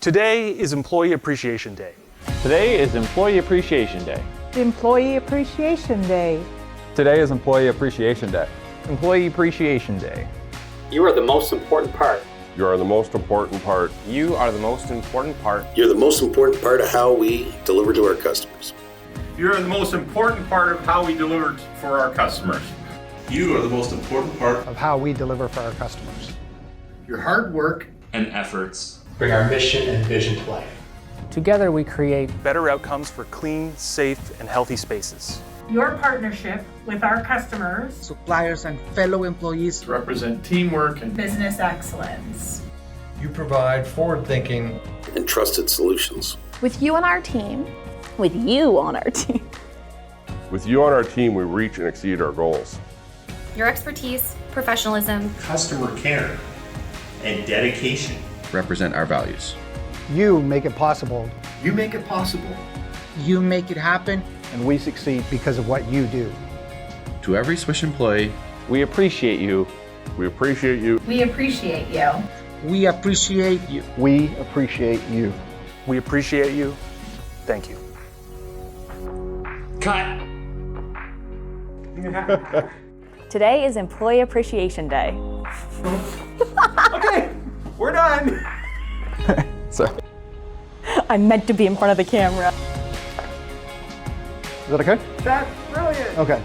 Today is Employee Appreciation Day. Today is Employee Appreciation Day. Employee Appreciation Day. Today is Employee Appreciation Day. Employee Appreciation Day. You are the most important part. You are the most important part. You are the most important part. You're the most important part of how we deliver to our customers. You're the most important part of how we deliver for our customers. You are the most important part of how we deliver for our customers. Your hard work and efforts bring our mission and vision to life. Together we create better outcomes for clean, safe, and healthy spaces. Your partnership with our customers, suppliers, and fellow employees represent teamwork and business excellence. You provide forward-thinking and trusted solutions. With you on our team. With you on our team. With you on our team, we reach and exceed our goals. Your expertise, professionalism, customer care, and dedication represent our values. You make it possible. You make it possible. You make it happen. And we succeed because of what you do. To every Swish employee, we appreciate you. We appreciate you. We appreciate you. We appreciate you. We appreciate you. We appreciate you. Thank you. Cut. Today is Employee Appreciation Day. Okay, we're done. Sorry. I meant to be in front of the camera. Is that okay? That's brilliant. Okay.